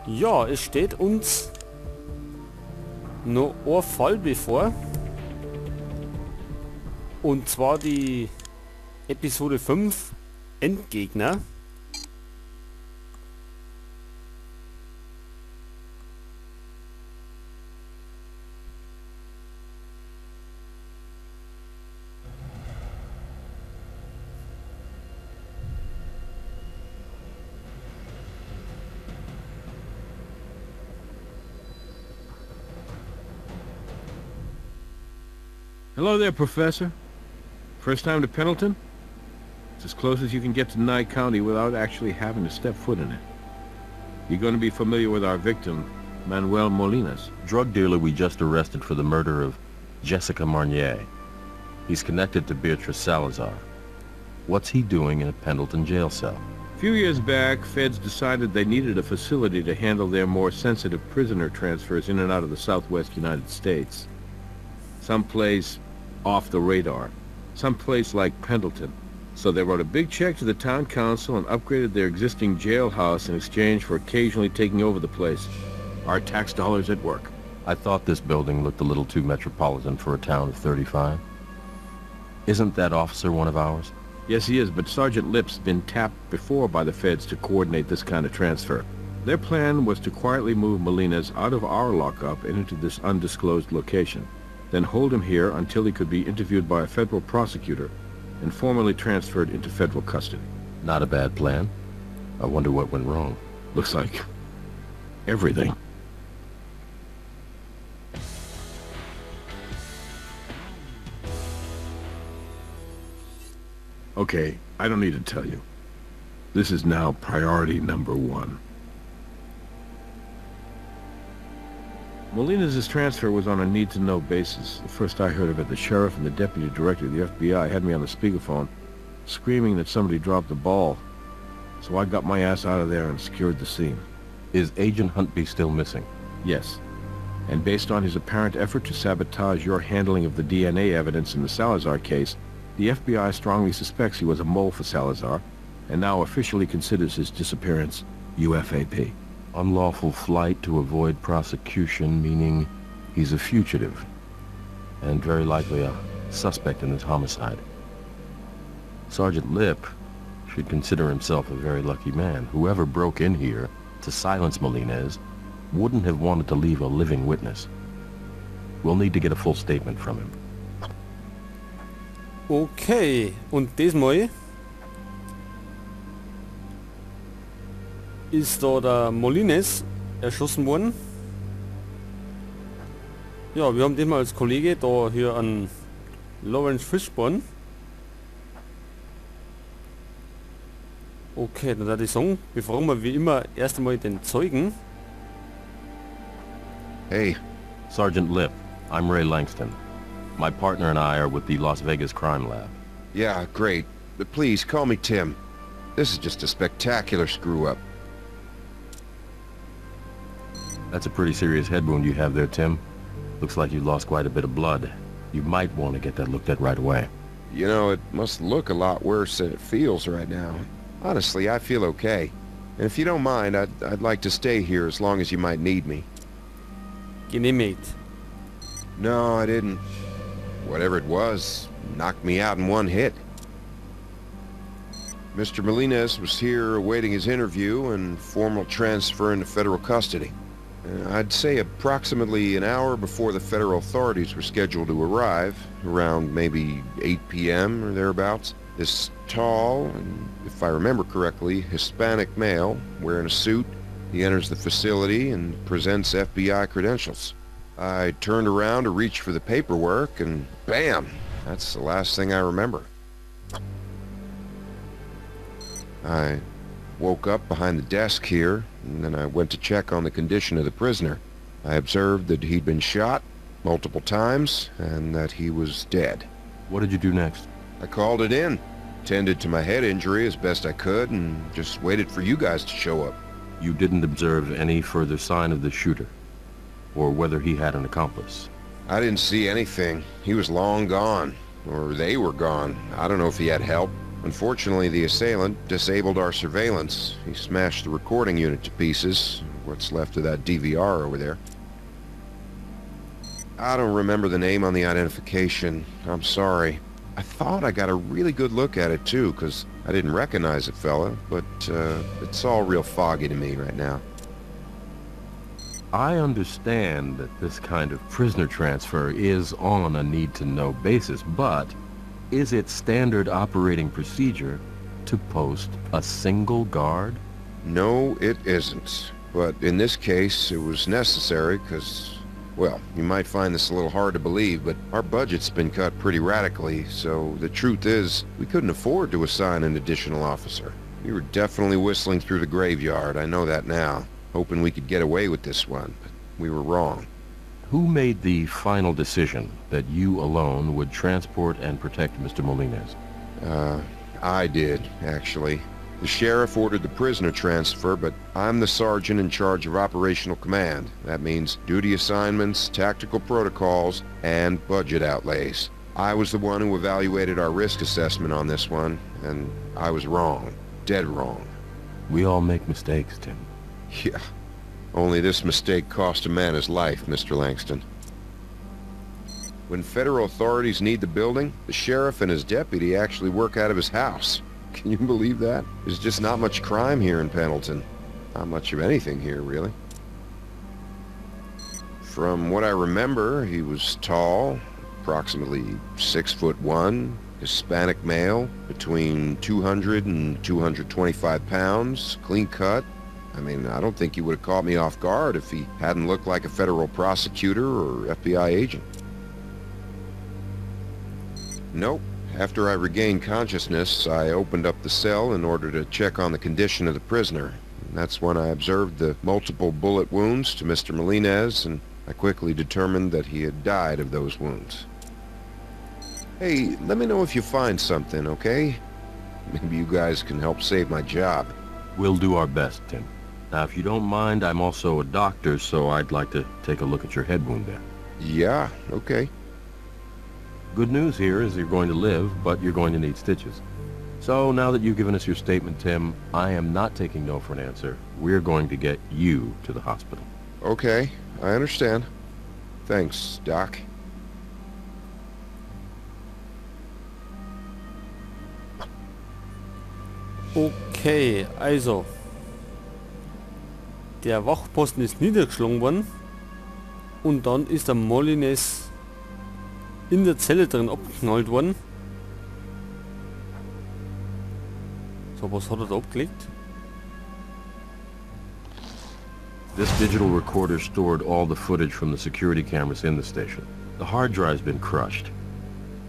Ja, es steht uns noch ein Fall bevor. Und zwar die Episode 5 Endgegner. Hello there, Professor. First time to Pendleton? It's as close as you can get to Nye County without actually having to step foot in it. You're going to be familiar with our victim, Manuel Molinas. Drug dealer we just arrested for the murder of Jessica Marnier. He's connected to Beatrice Salazar. What's he doing in a Pendleton jail cell? A few years back, feds decided they needed a facility to handle their more sensitive prisoner transfers in and out of the southwest United States. Someplace off the radar. Someplace like Pendleton. So they wrote a big check to the town council and upgraded their existing jailhouse in exchange for occasionally taking over the place. Our tax dollars at work. I thought this building looked a little too metropolitan for a town of 35. Isn't that officer one of ours? Yes, he is, but Sergeant Lip's been tapped before by the feds to coordinate this kind of transfer. Their plan was to quietly move Molinas out of our lockup and into this undisclosed location, then hold him here until he could be interviewed by a federal prosecutor and formally transferred into federal custody. Not a bad plan. I wonder what went wrong. Looks like everything. Okay, I don't need to tell you. This is now priority number one. Molinas' transfer was on a need-to-know basis. The first I heard of it, the sheriff and the deputy director of the FBI had me on the speakerphone, screaming that somebody dropped the ball. So I got my ass out of there and secured the scene. Is Agent Huntby still missing? Yes. And based on his apparent effort to sabotage your handling of the DNA evidence in the Salazar case, the FBI strongly suspects he was a mole for Salazar, and now officially considers his disappearance UFAP. Unlawful flight to avoid prosecution, meaning he's a fugitive, and very likely a suspect in this homicide. Sergeant Lip should consider himself a very lucky man. Whoever broke in here to silence Molinas wouldn't have wanted to leave a living witness. We'll need to get a full statement from him. Okay, und diesmal ist da der Molinas erschossen worden. Ja, wir haben den mal als Kollege da hier an Lawrence Fishburne. Okay, dann würde ich sagen, befragen wir wie immer erst einmal den Zeugen. Hey, Sergeant Lip, I'm Ray Langston. My partner and I are with the Las Vegas Crime Lab. Yeah, great. But please, call me Tim. This is just a spectacular screw-up. That's a pretty serious head wound you have there, Tim. Looks like you lost quite a bit of blood. You might want to get that looked at right away. You know, it must look a lot worse than it feels right now. Honestly, I feel okay. And if you don't mind, I'd like to stay here as long as you might need me. Genehmigt. No, I didn't. Whatever it was, knocked me out in one hit. Mr. Molinas was here awaiting his interview and formal transfer into federal custody. I'd say approximately an hour before the federal authorities were scheduled to arrive, around maybe 8 p.m. or thereabouts. This tall, and if I remember correctly, Hispanic male, wearing a suit, he enters the facility and presents FBI credentials. I turned around to reach for the paperwork, and bam! That's the last thing I remember. I woke up behind the desk here, and then I went to check on the condition of the prisoner. I observed that he'd been shot multiple times, and that he was dead. What did you do next? I called it in, tended to my head injury as best I could, and just waited for you guys to show up. You didn't observe any further sign of the shooter, or whether he had an accomplice? I didn't see anything. He was long gone, or they were gone. I don't know if he had help. Unfortunately, the assailant disabled our surveillance. He smashed the recording unit to pieces. What's left of that DVR over there. I don't remember the name on the identification. I'm sorry. I thought I got a really good look at it too, because I didn't recognize it, fella, but it's all real foggy to me right now. I understand that this kind of prisoner transfer is on a need-to-know basis, but is it standard operating procedure to post a single guard? No, it isn't. But in this case, it was necessary because, well, you might find this a little hard to believe, but our budget's been cut pretty radically, so the truth is, we couldn't afford to assign an additional officer. We were definitely whistling through the graveyard, I know that now, hoping we could get away with this one, but we were wrong. Who made the final decision that you alone would transport and protect Mr. Molines? I did, actually. The sheriff ordered the prisoner transfer, but I'm the sergeant in charge of operational command. That means duty assignments, tactical protocols, and budget outlays. I was the one who evaluated our risk assessment on this one, and I was wrong. Dead wrong. We all make mistakes, Tim. Yeah. Only this mistake cost a man his life, Mr. Langston. When federal authorities need the building, the sheriff and his deputy actually work out of his house. Can you believe that? There's just not much crime here in Pendleton. Not much of anything here, really. From what I remember, he was tall, approximately 6'1", Hispanic male, between 200 and 225 pounds, clean cut. I mean, I don't think he would have caught me off guard if he hadn't looked like a federal prosecutor or FBI agent. Nope. After I regained consciousness, I opened up the cell in order to check on the condition of the prisoner. And that's when I observed the multiple bullet wounds to Mr. Molines, and I quickly determined that he had died of those wounds. Hey, let me know if you find something, okay? Maybe you guys can help save my job. We'll do our best, Tim. Now, if you don't mind, I'm also a doctor, so I'd like to take a look at your head wound there. Yeah, okay. Good news here is you're going to live, but you're going to need stitches. So now that you've given us your statement, Tim, I am not taking no for an answer. We're going to get you to the hospital. Okay, I understand. Thanks, Doc. Okay, also. Der Wachposten ist niedergeschlagen worden. Und dann ist der Molines in der Zelle drin abgeknallt worden. So, was hat er da abgelegt? This digital recorder stored all the footage from the security cameras in the station. The hard drive's been crushed.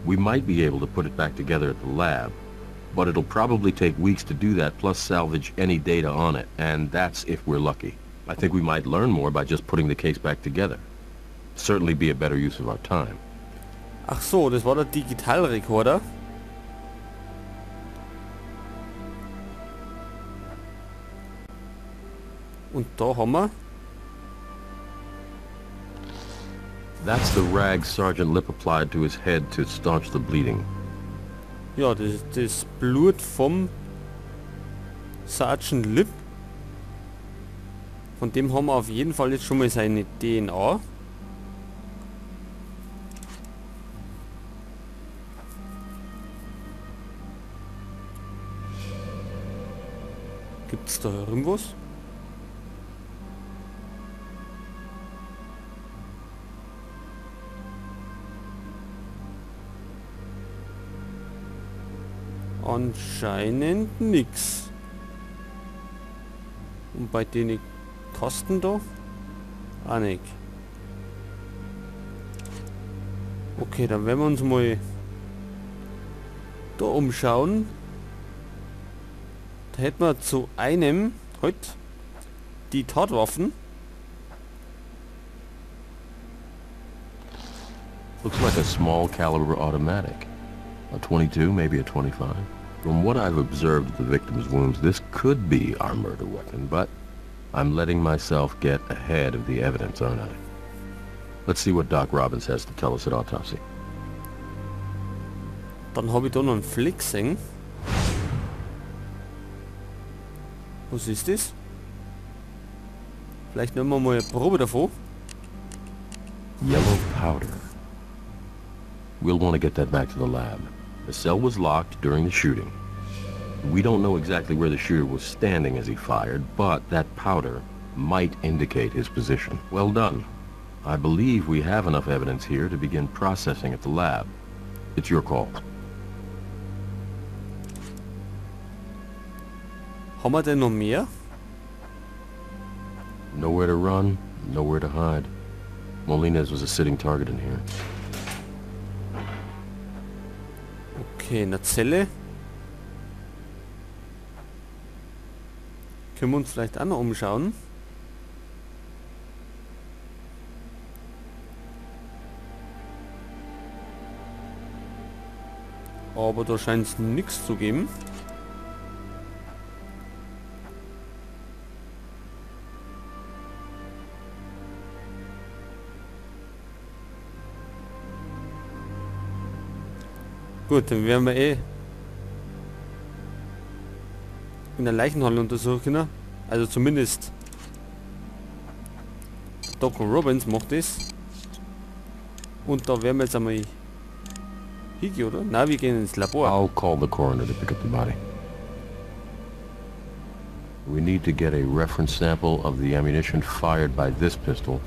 We might be able to put it back together at the lab, but it'll probably take weeks to do that, plus salvage any data on it, and that's if we're lucky. I think we might learn more by just putting the case back together. Certainly be a better use of our time. Ach so, das war der Digitalrekorder. Und da haben wir... That's the rag Sergeant Lip applied to his head to staunch the bleeding. Ja, das Blut vom Sergeant Lip. Von dem haben wir auf jeden Fall jetzt schon mal seine DNA. Gibt's da irgendwas? Anscheinend nix. Und bei den Tasten da? Auch nicht. Okay, dann werden wir uns mal da umschauen. Da hätten wir zu einem halt die Tatwaffen. Looks like a small caliber automatic. A 22, maybe a 25. From what I've observed of the victim's wounds, this could be our murder weapon, but I'm letting myself get ahead of the evidence, aren't I? Let's see what Doc Robbins has to tell us at autopsy. Dann habe ich da noch einen Flick gesehen. Was ist das? Vielleicht nehmen wir mal eine Probe davon. Yellow powder. We'll want to get that back to the lab. The cell was locked during the shooting. We don't know exactly where the shooter was standing as he fired, but that powder might indicate his position. Well done. I believe we have enough evidence here to begin processing at the lab. It's your call. Haben wir denn noch mehr? Nowhere to run, nowhere to hide. Molina's was a sitting target in here. Okay, in der Zelle. Können wir uns vielleicht auch noch umschauen. Aber da scheint es nichts zu geben. Gut, dann werden wir in der Leichenhalle untersuchen. Also zumindest Doc Robbins macht das. Und da werden wir jetzt einmal hingehen, oder? Na, wir gehen ins Labor. I'll call the coroner to pick up the body. We need to get a reference sample of the ammunition fired by this pistol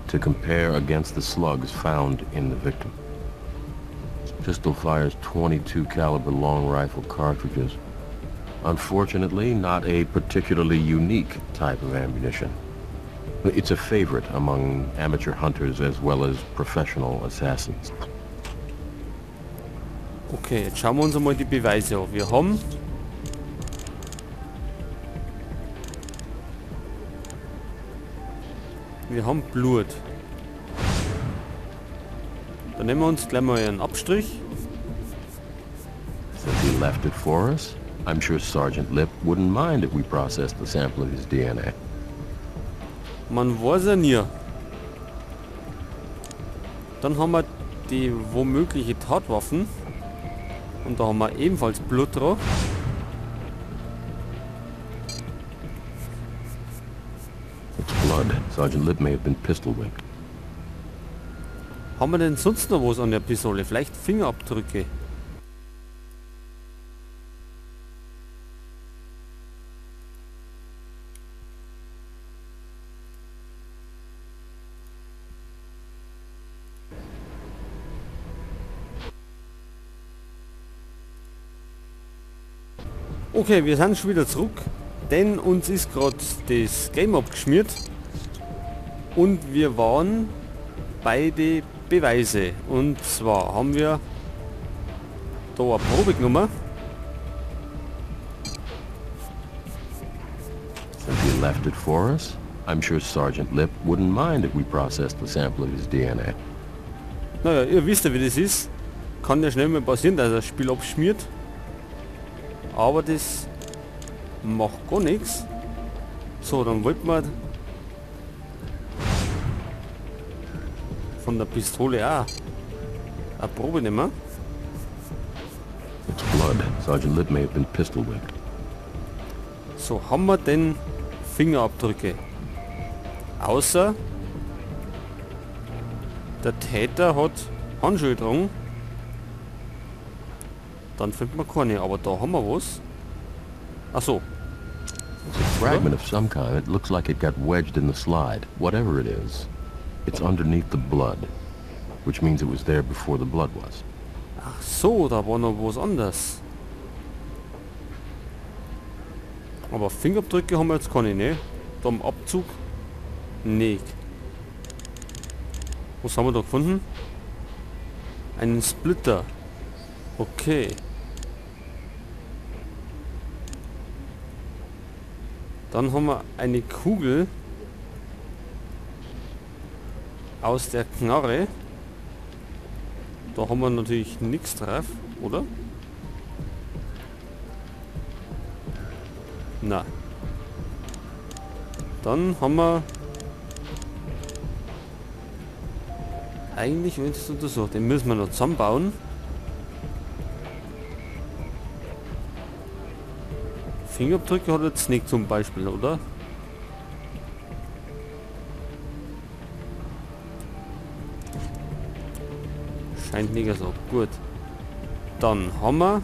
to compare against the slugs found in the victim. Pistol fires .22 caliber long rifle cartridges. Unfortunately, not a particularly unique type of ammunition. It's a favorite among amateur hunters as well as professional assassins. Okay, jetzt schauen wir uns einmal die Beweise an. Wir haben Blut. Dann nehmen wir uns gleich mal einen Abstrich. Since he left it for us, I'm sure Sergeant Lip wouldn't mind if we processed the sample of his DNA. Man weiß ja nie. Dann haben wir die womögliche Tatwaffen. Und da haben wir ebenfalls Blut drauf. It's blood. Sergeant Lip may have been pistol whipped. Haben wir denn sonst noch was an der Pistole? Vielleicht Fingerabdrücke? Okay, wir sind schon wieder zurück, denn uns ist gerade das Game abgeschmiert und wir waren bei den Beweise. Und zwar haben wir da eine Probe genommen. Since he left it for us, I'm sure Sergeant Lip wouldn't mind if we processed the sample of his DNA. Naja, ihr wisst ja, wie das ist. Kann ja schnell mal passieren, dass das Spiel abschmiert. Aber das macht gar nichts. So, dann wollten wir von der Pistole auch eine Probe nehmen. It's blood. Sergeant Lip may have been pistol whipped. So, haben wir denn Fingerabdrücke? Außer der Täter hat Handschuhe getragen. Dann findet man keine, aber da haben wir was. Ach so. It's a fragment of some kind. It looks like it got wedged in the slide. Whatever it is, it's underneath the blood, which means it was there before the blood was. Ach so, da war noch was anderes. Aber Fingerabdrücke haben wir jetzt keine, ne? Da am Abzug nicht. Was haben wir da gefunden? Einen Splitter. Okay. Dann haben wir eine Kugel aus der Knarre. Da haben wir natürlich nichts drauf, oder? Na. Dann haben wir eigentlich, wenn es untersucht, den müssen wir noch zusammenbauen. Fingerabdrücke hat jetzt nicht zum Beispiel, oder? Scheint nicht so. Gut. Dann haben wir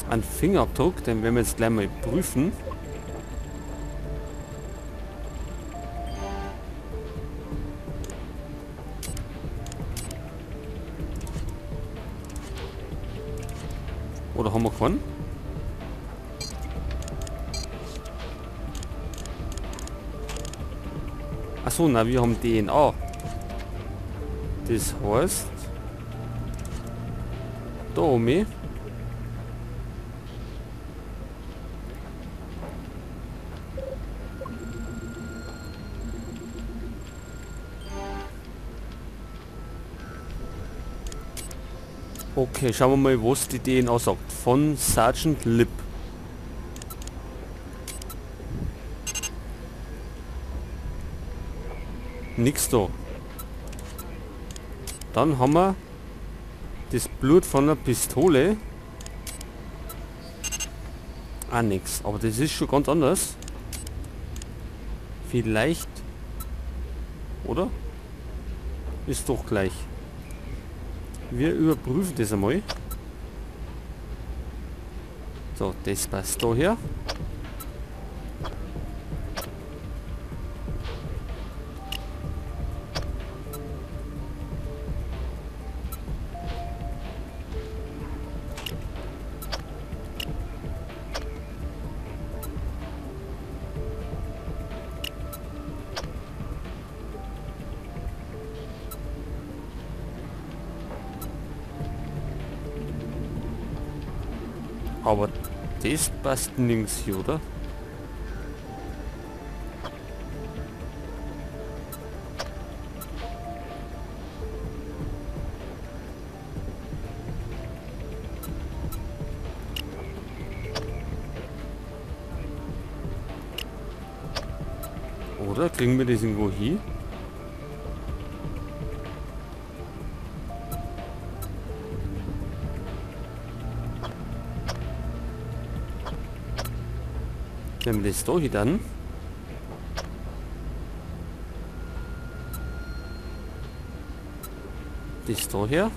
einen Fingerabdruck, den werden wir jetzt gleich mal prüfen. Oder haben wir keinen? Achso, na, wir haben DNA. Das heißt... Da oben. Okay, schauen wir mal, was die DNA sagt. Von Sergeant Lip. Nix da. Dann haben wir das Blut von der Pistole. Ah, nix. Aber das ist schon ganz anders. Vielleicht... Oder? Ist doch gleich. Wir überprüfen das einmal. So, das passt da her. Aber das passt nirgends hier, oder? Oder kriegen wir das irgendwo hin? Nehmen wir das da hier dann. Das da her.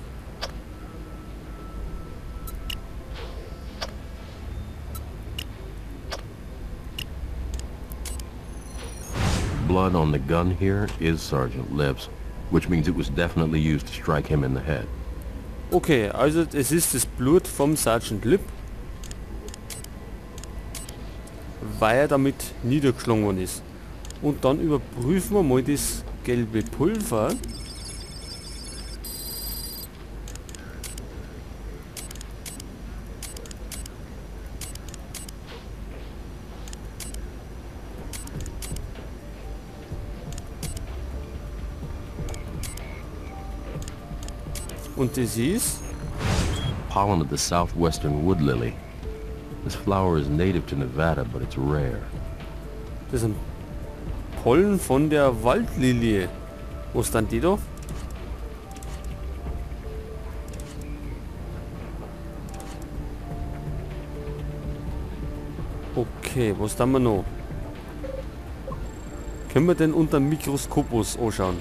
Blood on the gun here is Sergeant Lip's, which means it was definitely used to strike him in the head. Okay, also es ist das Blut vom Sergeant Lip, weil er damit niedergeschlagen worden ist. Und dann überprüfen wir mal das gelbe Pulver. Und das ist Pollen of the southwestern wood lily. This flower is native to Nevada, but it's rare. das sind Pollen von der Waldlilie. Wo ist dann die da? Okay, was haben wir noch? Können wir denn unter dem Mikroskopus anschauen?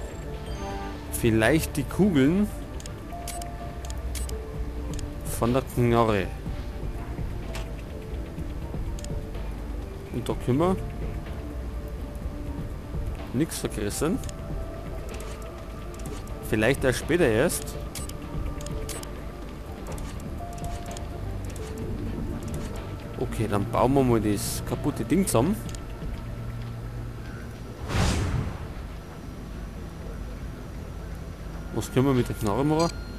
Vielleicht die Kugeln von der Knarre. Und da können wir nichts vergessen. Vielleicht erst später erst. Okay, dann bauen wir mal das kaputte Ding zusammen. Was können wir mit der Knarre machen?